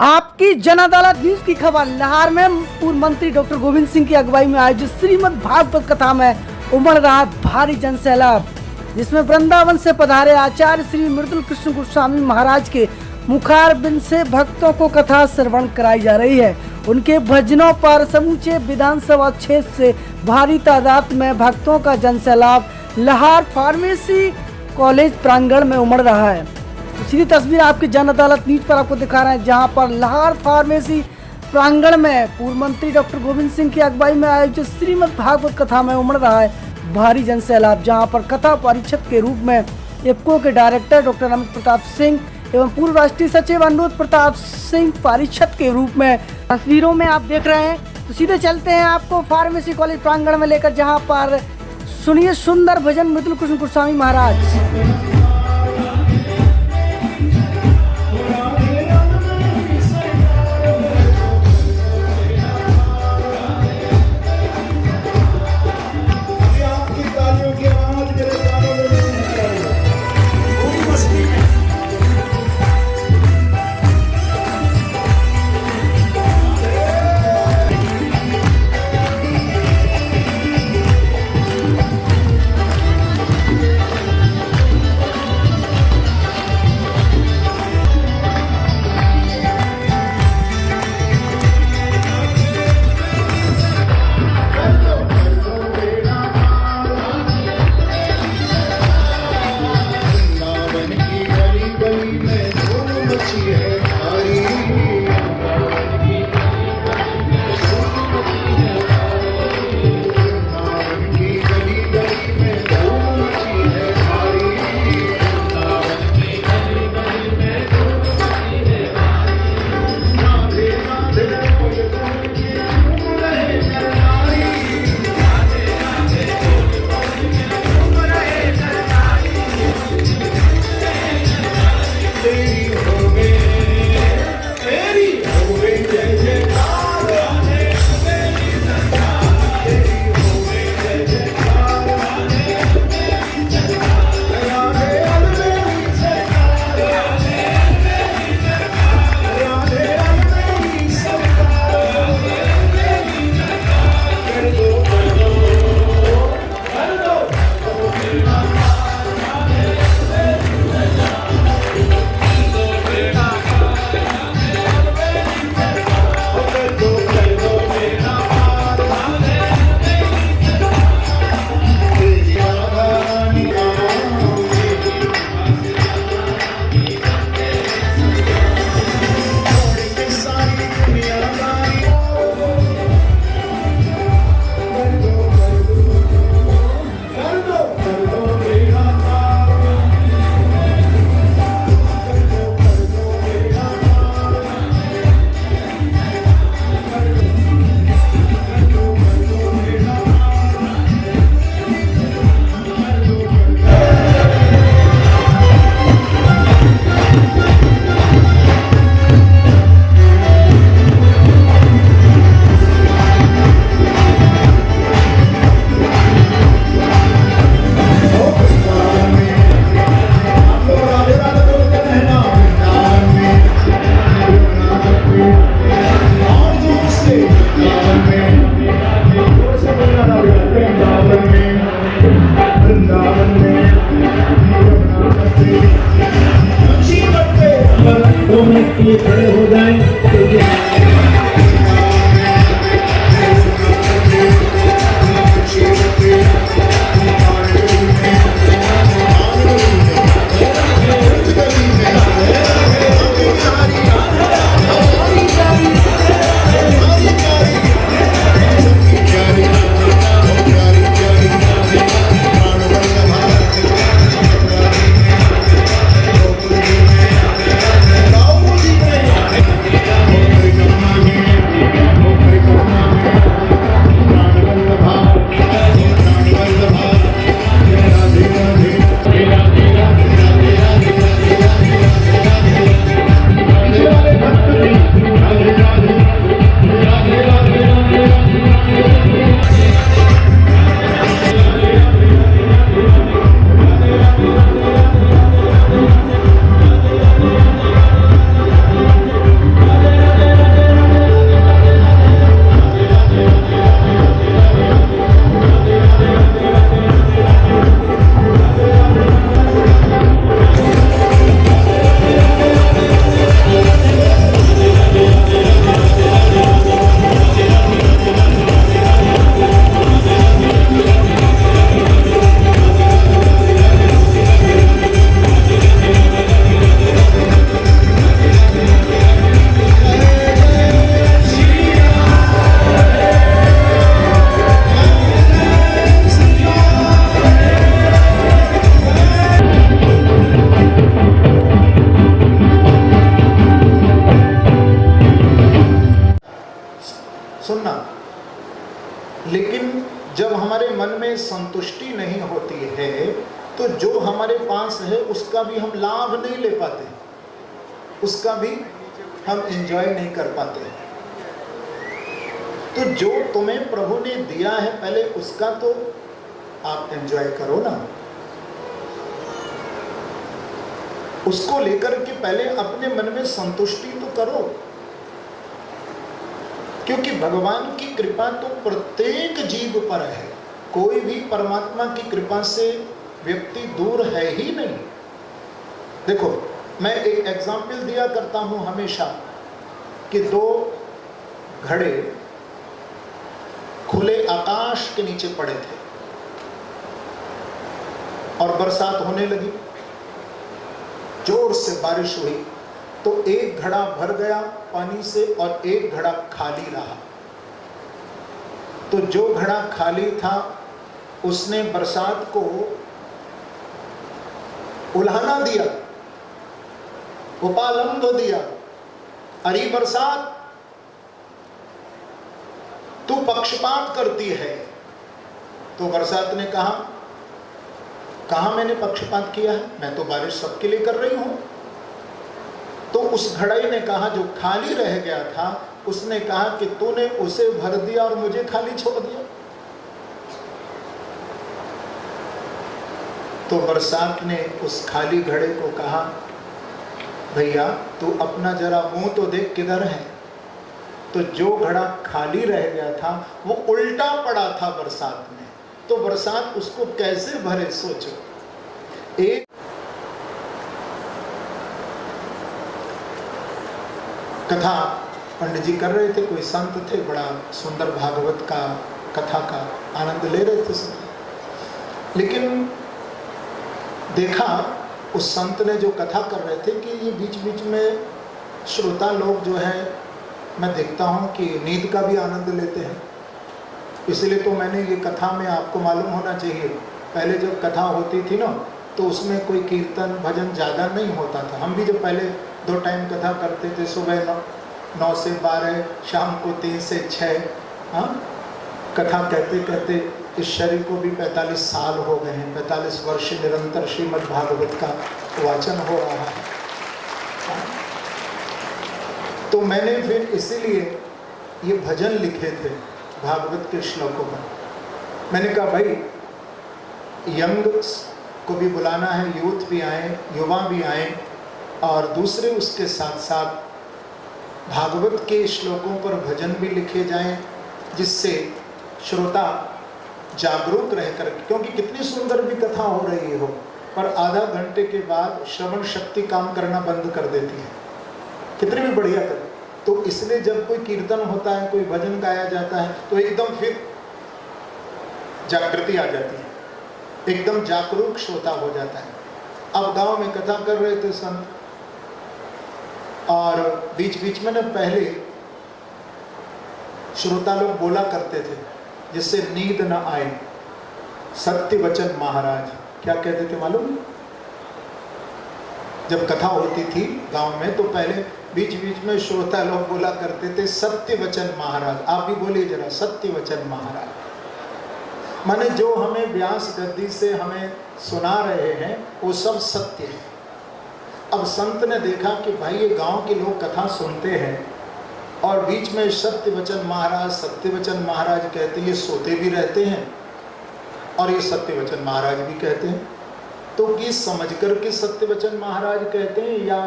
आपकी जन अदालत न्यूज की खबर। लाहौर में पूर्व मंत्री डॉक्टर गोविंद सिंह की अगुवाई में आयोजित श्रीमद् भागवत कथा में उमड़ रहा भारी जनसैलाब, जिसमें वृंदावन से पधारे आचार्य श्री मृदुल कृष्ण गोस्वामी महाराज के मुखारबिंद से भक्तों को कथा श्रवण कराई जा रही है। उनके भजनों पर समूचे विधानसभा क्षेत्र से भारी तादाद में भक्तों का जनसैलाब लाहौर फार्मेसी कॉलेज प्रांगण में उमड़ रहा है। तो सीधी तस्वीर आपकी जन अदालत न्यूज पर आपको दिखा रहे हैं, जहां पर लाहौर फार्मेसी प्रांगण में पूर्व मंत्री डॉक्टर गोविंद सिंह की अगुवाई में आयोजित श्रीमद् भागवत कथा में उमड़ रहा है भारी जनसैलाब, जहां पर कथा परिषद के रूप में इफ्को के डायरेक्टर डॉक्टर अमित प्रताप सिंह एवं पूर्व राष्ट्रीय सचिव अनुरोध प्रताप सिंह परिषद के रूप में तस्वीरों में आप देख रहे हैं। तो सीधे चलते हैं आपको फार्मेसी कॉलेज प्रांगण में लेकर, जहाँ पर सुनिए सुंदर भजन मृदुल कृष्ण गोस्वामी महाराज। खड़े हो जाएं। हमारे मन में संतुष्टि नहीं होती है तो जो हमारे पास है उसका भी हम लाभ नहीं ले पाते, उसका भी हम एंजॉय नहीं कर पाते। तो जो तुम्हें प्रभु ने दिया है पहले उसका तो आप एंजॉय करो ना, उसको लेकर के पहले अपने मन में संतुष्टि तो करो, क्योंकि भगवान की कृपा तो प्रत्येक जीव पर है, कोई भी परमात्मा की कृपा से व्यक्ति दूर है ही नहीं। देखो मैं एक एग्जाम्पल दिया करता हूं हमेशा कि दो घड़े खुले आकाश के नीचे पड़े थे और बरसात होने लगी, जोर से बारिश हुई, तो एक घड़ा भर गया पानी से और एक घड़ा खाली रहा। तो जो घड़ा खाली था उसने बरसात को उल्हाना दिया, उपालंब दिया, अरे बरसात तू पक्षपात करती है। तो बरसात ने कहा, कहां मैंने पक्षपात किया है, मैं तो बारिश सबके लिए कर रही हूं। तो उस घड़े ने कहा, जो खाली रह गया था उसने कहा कि तूने उसे भर दिया और मुझे खाली छोड़ दिया। तो बरसात ने उस खाली घड़े को कहा, भैया तू अपना जरा मुंह तो देख किधर है। तो जो घड़ा खाली रह गया था वो उल्टा पड़ा था बरसात में, तो बरसात उसको कैसे भरे सोचो। एक कथा पंडित जी कर रहे थे, कोई संत थे, बड़ा सुंदर भागवत का कथा का आनंद ले रहे थे सब। लेकिन देखा उस संत ने जो कथा कर रहे थे कि ये बीच बीच में श्रोता लोग जो है, मैं देखता हूँ कि नींद का भी आनंद लेते हैं। इसलिए तो मैंने ये कथा में, आपको मालूम होना चाहिए, पहले जब कथा होती थी ना तो उसमें कोई कीर्तन भजन ज़्यादा नहीं होता था। हम भी जब पहले 2 टाइम कथा करते थे, सुबह 9 से 12, शाम को 3 से 6। हाँ, कथा कहते कहते इस शरीर को भी 45 साल हो गए हैं, 45 वर्ष निरंतर श्रीमद् भागवत का वाचन हो रहा है। तो मैंने फिर इसीलिए ये भजन लिखे थे भागवत के श्लोकों पर। मैंने कहा भाई यंग को भी बुलाना है, यूथ भी आए, युवा भी आए, और दूसरे उसके साथ साथ भागवत के श्लोकों पर भजन भी लिखे जाएं, जिससे श्रोता जागरूक रहकर, क्योंकि कितनी सुंदर भी कथा हो रही हो पर आधा घंटे के बाद श्रवण शक्ति काम करना बंद कर देती है, कितनी भी बढ़िया कथा। तो इसलिए जब कोई कीर्तन होता है, कोई भजन गाया जाता है, तो एकदम फिर जागृति आ जाती है, एकदम जागरूक श्रोता हो जाता है। अब गांव में कथा कर रहे थे संत, और बीच बीच में ना पहले श्रोता लोग बोला करते थे जिससे नींद न आए, सत्य वचन महाराज। क्या कहते थे मालूम? जब कथा होती थी गांव में तो पहले बीच बीच में श्रोता लोग बोला करते थे सत्य वचन महाराज। आप भी बोलिए जरा, सत्य वचन महाराज। माने जो हमें व्यास गद्दी से हमें सुना रहे हैं वो सब सत्य है। अब संत ने देखा कि भाई ये गांव के लोग कथा सुनते हैं और बीच में सत्य वचन महाराज, सत्य वचन महाराज कहते, ये सोते भी रहते हैं और ये सत्य वचन महाराज भी कहते हैं। तो कि समझ करके सत्य वचन महाराज कहते हैं या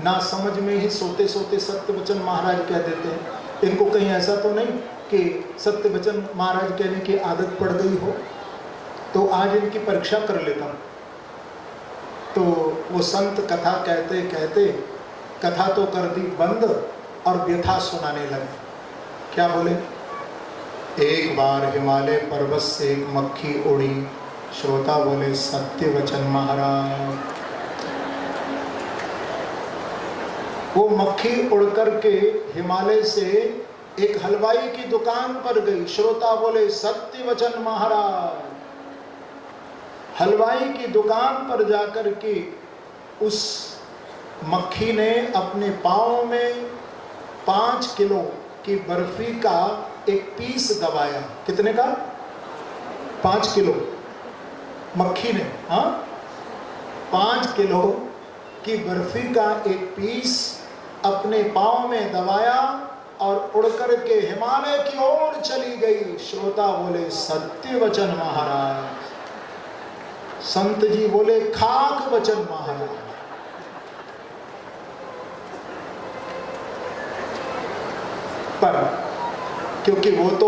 ना समझ में ही सोते सोते सत्य वचन महाराज कह देते हैं? इनको कहीं ऐसा तो नहीं कि सत्य वचन महाराज कहने की आदत पड़ गई हो? तो आज इनकी परीक्षा कर लेता हूँ। तो वो संत कथा कहते कहते कथा तो कर दी बंद और व्यथा सुनाने लगे। क्या बोले? एक बार हिमालय पर्वत से एक मक्खी उड़ी। श्रोता बोले सत्य वचन महाराज। वो मक्खी उड़ करके हिमालय से एक हलवाई की दुकान पर गई। श्रोता बोले सत्य वचन महाराज। हलवाई की दुकान पर जाकर के उस मक्खी ने अपने पाँव में 5 किलो की बर्फी का एक पीस दबाया। कितने का? 5 किलो मक्खी ने, हाँ, 5 किलो की बर्फी का एक पीस अपने पाँव में दबाया और उड़ करके हिमालय की ओर चली गई। श्रोता बोले सत्य वचन महाराज, संत जी बोले खाक वचन महाराज। पर क्योंकि वो तो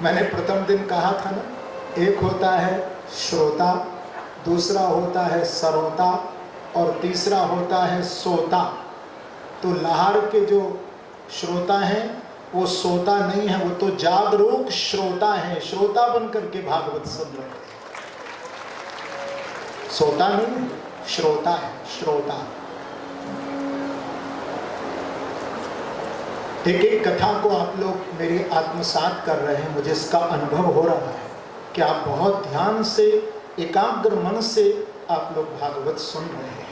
मैंने प्रथम दिन कहा था ना, एक होता है श्रोता, दूसरा होता है सरोता और तीसरा होता है सोता। तो लाहौर के जो श्रोता हैं वो सोता नहीं है, वो तो जागरूक श्रोता हैं, श्रोता बनकर के भागवत सुन रहे हैं। सोता नहीं, श्रोता है, श्रोता। एक एक कथा को आप लोग मेरी आत्मसात कर रहे हैं, मुझे इसका अनुभव हो रहा है कि आप बहुत ध्यान से, एकाग्र मन से आप लोग भागवत सुन रहे हैं।